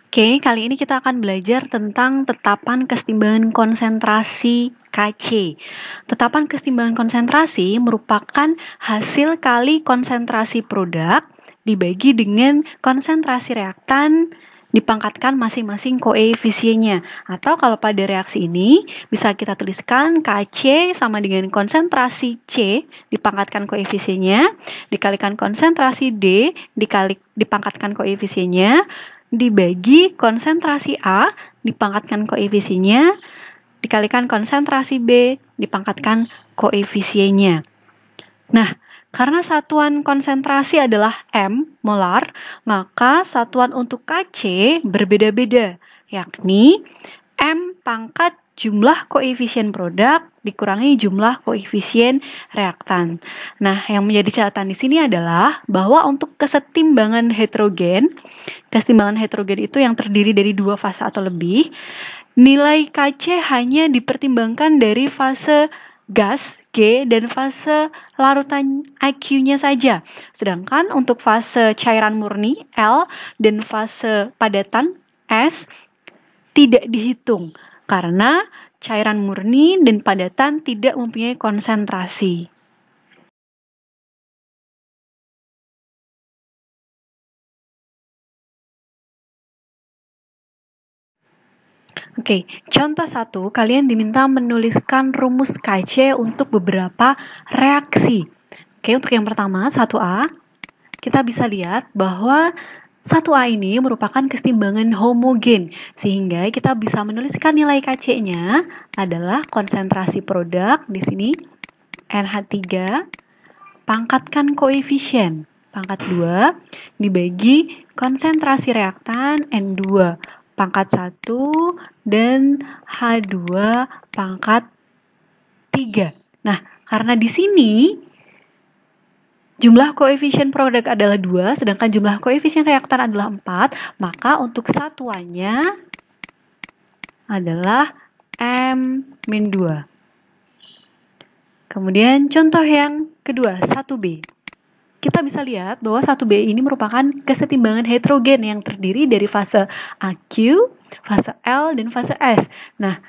Oke, kali ini kita akan belajar tentang tetapan kesetimbangan konsentrasi Kc. Tetapan kesetimbangan konsentrasi merupakan hasil kali konsentrasi produk dibagi dengan konsentrasi reaktan dipangkatkan masing-masing koefisiennya. Atau kalau pada reaksi ini bisa kita tuliskan Kc sama dengan konsentrasi C dipangkatkan koefisiennya dikalikan konsentrasi D dipangkatkan koefisiennya dibagi konsentrasi A dipangkatkan koefisiennya dikalikan konsentrasi B dipangkatkan koefisiennya. Nah, karena satuan konsentrasi adalah M molar, maka satuan untuk Kc berbeda-beda, yakni M pangkat jumlah koefisien produk dikurangi jumlah koefisien reaktan. Nah, yang menjadi catatan di sini adalah bahwa untuk kesetimbangan heterogen itu yang terdiri dari dua fase atau lebih, nilai Kc hanya dipertimbangkan dari fase gas G dan fase larutan IQ-nya saja. Sedangkan untuk fase cairan murni L dan fase padatan S tidak dihitung karena cairan murni dan padatan tidak mempunyai konsentrasi. Oke, contoh 1, kalian diminta menuliskan rumus Kc untuk beberapa reaksi. Oke, untuk yang pertama, 1A, kita bisa lihat bahwa 1A ini merupakan kesetimbangan homogen, sehingga kita bisa menuliskan nilai Kc-nya adalah konsentrasi produk, di sini NH3, pangkatkan koefisien, pangkat 2, dibagi konsentrasi reaktan N2, pangkat 1, dan H2 pangkat 3. Nah, karena di sini jumlah koefisien produk adalah 2, sedangkan jumlah koefisien reaktan adalah 4, maka untuk satuannya adalah M-2. Kemudian contoh yang kedua, 1B. Kita bisa lihat bahwa 1B ini merupakan kesetimbangan heterogen yang terdiri dari fase AQ, fase L, dan fase S. Nah,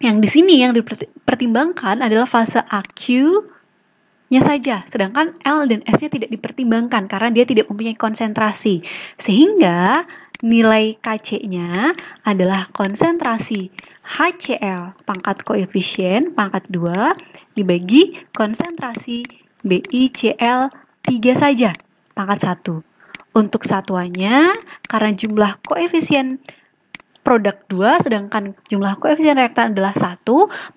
yang di sini yang dipertimbangkan adalah fase AQ-nya saja, sedangkan L dan S-nya tidak dipertimbangkan karena dia tidak mempunyai konsentrasi. Sehingga nilai Kc-nya adalah konsentrasi HCl pangkat koefisien pangkat 2 dibagi konsentrasi BiCl 3 saja, pangkat 1. Untuk satuannya, karena jumlah koefisien produk 2, sedangkan jumlah koefisien reaktan adalah 1,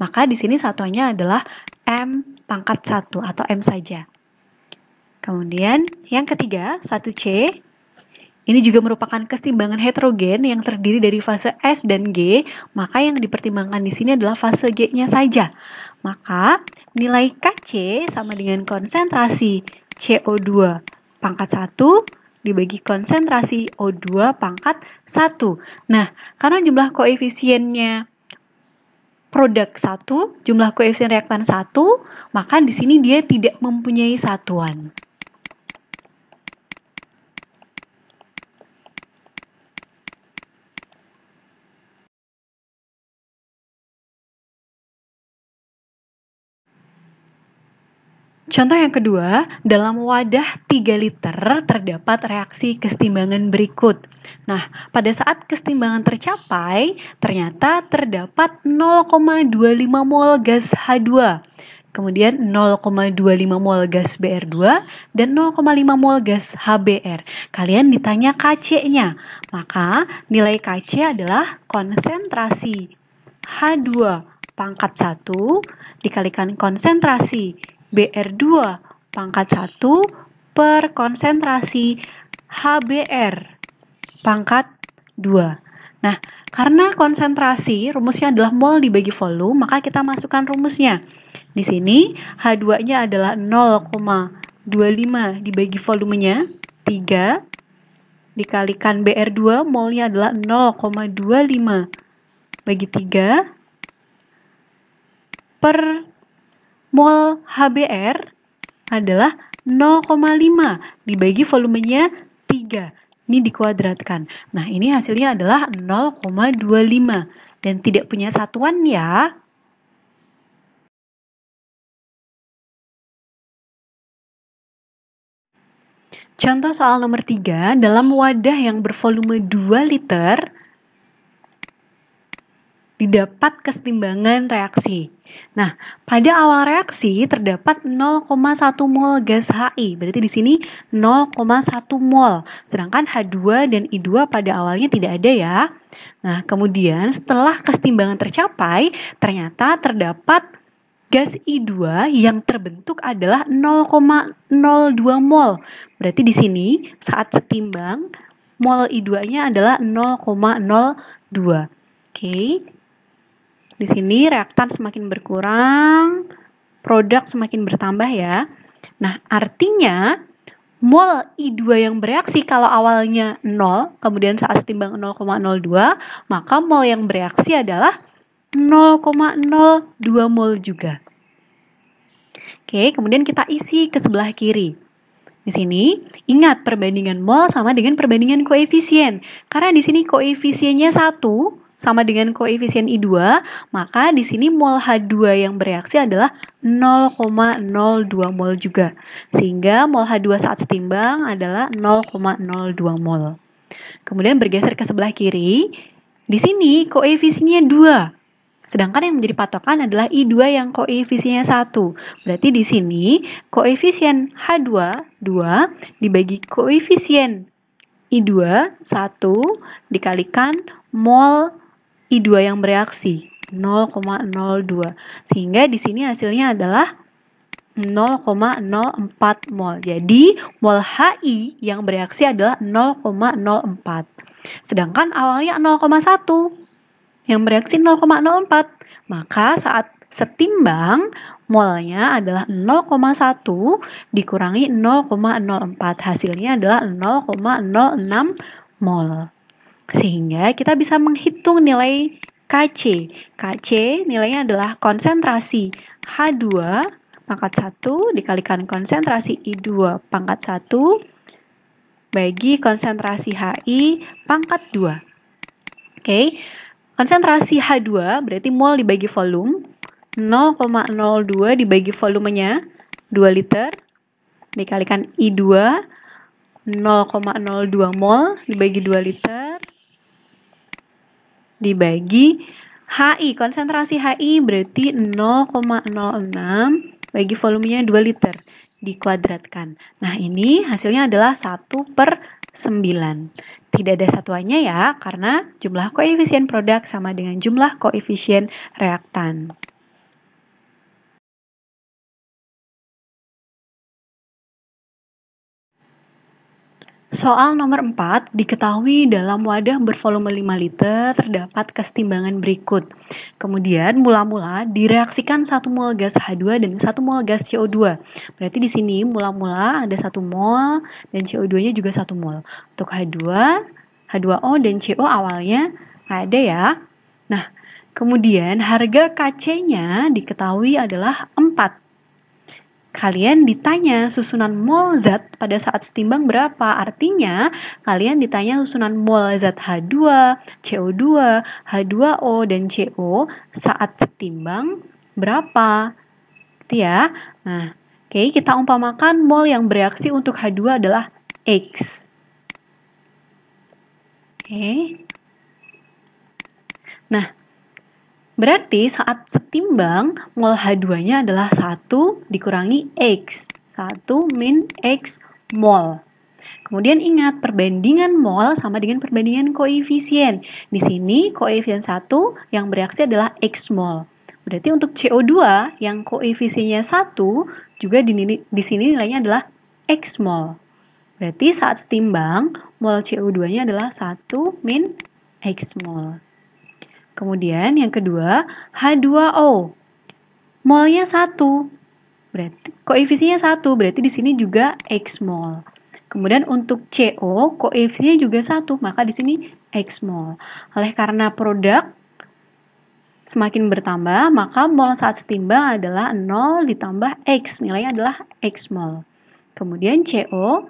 maka di sini satuannya adalah M pangkat 1 atau M saja. Kemudian yang ketiga, 1C, ini juga merupakan kesetimbangan heterogen yang terdiri dari fase S dan G, maka yang dipertimbangkan di sini adalah fase G-nya saja. Maka nilai Kc sama dengan konsentrasi CO2 pangkat 1 dibagi konsentrasi O2 pangkat 1. Nah, karena jumlah koefisiennya produk 1, jumlah koefisien reaktan 1, maka di sini dia tidak mempunyai satuan. Contoh yang kedua, dalam wadah 3 liter terdapat reaksi kesetimbangan berikut. Nah, pada saat kesetimbangan tercapai, ternyata terdapat 0,25 mol gas H2, kemudian 0,25 mol gas Br2, dan 0,5 mol gas HBr. Kalian ditanya Kc-nya, maka nilai Kc adalah konsentrasi H2 pangkat 1 dikalikan konsentrasi Br2 pangkat 1 per konsentrasi HBr pangkat 2. Nah, karena konsentrasi rumusnya adalah mol dibagi volume, maka kita masukkan rumusnya. Di sini H2-nya adalah 0,25 dibagi volumenya 3 dikalikan Br2, molnya adalah 0,25 bagi 3 per mol HBr adalah 0,5 dibagi volumenya 3 Ini dikuadratkan. Nah, ini hasilnya adalah 0,25 dan tidak punya satuan ya. Contoh soal nomor 3, dalam wadah yang bervolume 2 liter, didapat kesetimbangan reaksi. Nah, pada awal reaksi terdapat 0,1 mol gas HI, berarti di sini 0,1 mol. Sedangkan H2 dan I2 pada awalnya tidak ada ya. Nah, kemudian setelah kesetimbangan tercapai, ternyata terdapat gas I2 yang terbentuk adalah 0,02 mol. Berarti di sini saat setimbang mol I2-nya adalah 0,02. Oke. Di sini reaktan semakin berkurang, produk semakin bertambah ya. Nah, artinya mol I2 yang bereaksi kalau awalnya 0, kemudian saat setimbang 0,02, maka mol yang bereaksi adalah 0,02 mol juga. Oke, kemudian kita isi ke sebelah kiri. Di sini, ingat perbandingan mol sama dengan perbandingan koefisien. Karena di sini koefisiennya 1 sama dengan koefisien I2, maka di sini mol H2 yang bereaksi adalah 0,02 mol juga. Sehingga mol H2 saat setimbang adalah 0,02 mol. Kemudian bergeser ke sebelah kiri, di sini koefisiennya 2. Sedangkan yang menjadi patokan adalah I2 yang koefisiennya 1. Berarti di sini koefisien H2, 2, dibagi koefisien I2, 1, dikalikan mol I2 yang bereaksi, 0,02. Sehingga di sini hasilnya adalah 0,04 mol. Jadi, mol HI yang bereaksi adalah 0,04. Sedangkan awalnya 0,1. Yang bereaksi 0,04. Maka saat setimbang molnya adalah 0,1 dikurangi 0,04. Hasilnya adalah 0,06 mol. Sehingga kita bisa menghitung nilai Kc. Kc nilainya adalah konsentrasi H2 pangkat 1 dikalikan konsentrasi I2 pangkat 1 bagi konsentrasi Hi pangkat 2. Oke. Konsentrasi H2 berarti mol dibagi volume, 0,02 dibagi volumenya 2 liter, dikalikan I2, 0,02 mol dibagi 2 liter, dibagi HI. Konsentrasi HI berarti 0,06 bagi volumenya 2 liter, dikuadratkan. Nah, ini hasilnya adalah 1/9. Tidak ada satuannya ya, karena jumlah koefisien produk sama dengan jumlah koefisien reaktan. Soal nomor 4, diketahui dalam wadah bervolume 5 liter terdapat kesetimbangan berikut. Kemudian mula-mula direaksikan 1 mol gas H2 dan 1 mol gas CO2. Berarti di sini mula-mula ada 1 mol dan CO2-nya juga 1 mol. Untuk H2, H2O dan CO awalnya ada ya. Nah, kemudian harga Kc-nya diketahui adalah 4. Kalian ditanya susunan mol zat pada saat setimbang berapa? Artinya, kalian ditanya susunan mol zat H2, CO2, H2O, dan CO saat setimbang berapa? Gitu ya. Nah, oke, kita umpamakan mol yang bereaksi untuk H2 adalah X. Oke. Nah, berarti saat setimbang mol H2-nya adalah 1 dikurangi X. 1 min X mol. Kemudian ingat perbandingan mol sama dengan perbandingan koefisien. Di sini koefisien 1 yang bereaksi adalah X mol. Berarti untuk CO2 yang koefisiennya 1 juga di sini nilainya adalah X mol. Berarti saat setimbang mol CO2-nya adalah 1 min X mol. Kemudian yang kedua, H2O. Molnya 1. Berarti koefisiennya 1, berarti di sini juga X mol. Kemudian untuk CO, koefisiennya juga 1, maka di sini X mol. Oleh karena produk semakin bertambah, maka mol saat setimbang adalah 0 ditambah X, nilainya adalah X mol. Kemudian CO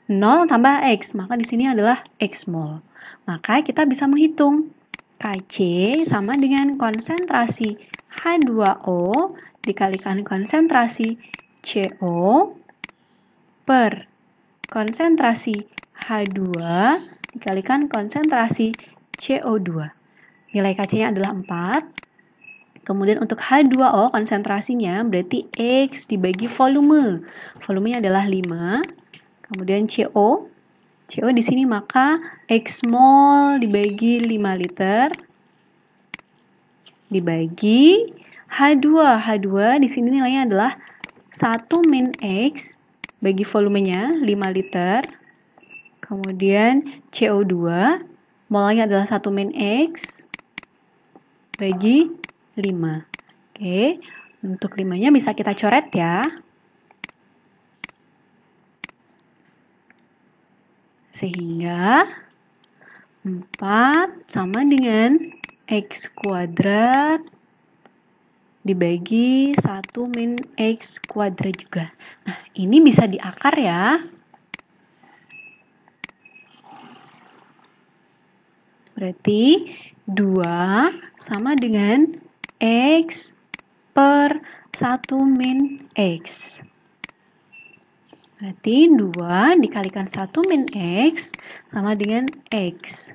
0 tambah X, maka di sini adalah X mol. Maka kita bisa menghitung Kc sama dengan konsentrasi H2O dikalikan konsentrasi CO per konsentrasi H2 dikalikan konsentrasi CO2. Nilai Kc-nya adalah 4. Kemudian untuk H2O konsentrasinya berarti X dibagi volume. Volumenya adalah 5. Kemudian CO di sini maka X mol dibagi 5 liter dibagi H2. H2 di sini nilainya adalah 1 min X bagi volumenya 5 liter. Kemudian CO2 molnya adalah 1 min X bagi 5. Oke, untuk 5-nya bisa kita coret ya. Sehingga 4 sama dengan X kuadrat dibagi 1 min X kuadrat juga. Nah, ini bisa diakar ya. Berarti 2 sama dengan X per 1 min X. Berarti 2 dikalikan 1 min X sama dengan X.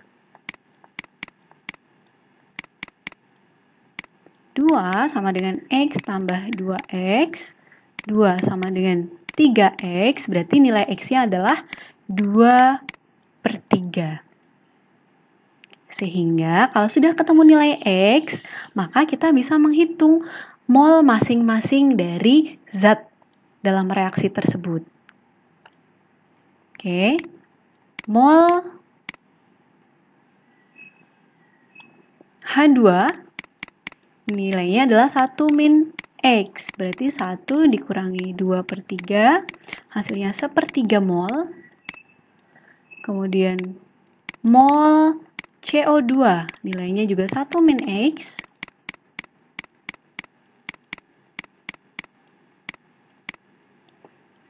2 sama dengan X tambah 2X. 2 sama dengan 3X. Berarti nilai X-nya adalah 2/3. Sehingga kalau sudah ketemu nilai X, maka kita bisa menghitung mol masing-masing dari zat dalam reaksi tersebut. Oke, mol H2 nilainya adalah 1 min X, berarti 1 dikurangi 2/3, hasilnya 1/3 mol. Kemudian mol CO2 nilainya juga 1 min X.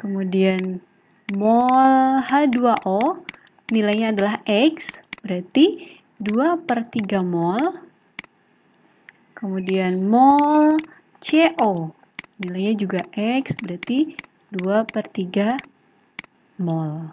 Kemudian mol H2O nilainya adalah X, berarti 2/3 mol. Kemudian mol CO nilainya juga X, berarti 2/3 mol.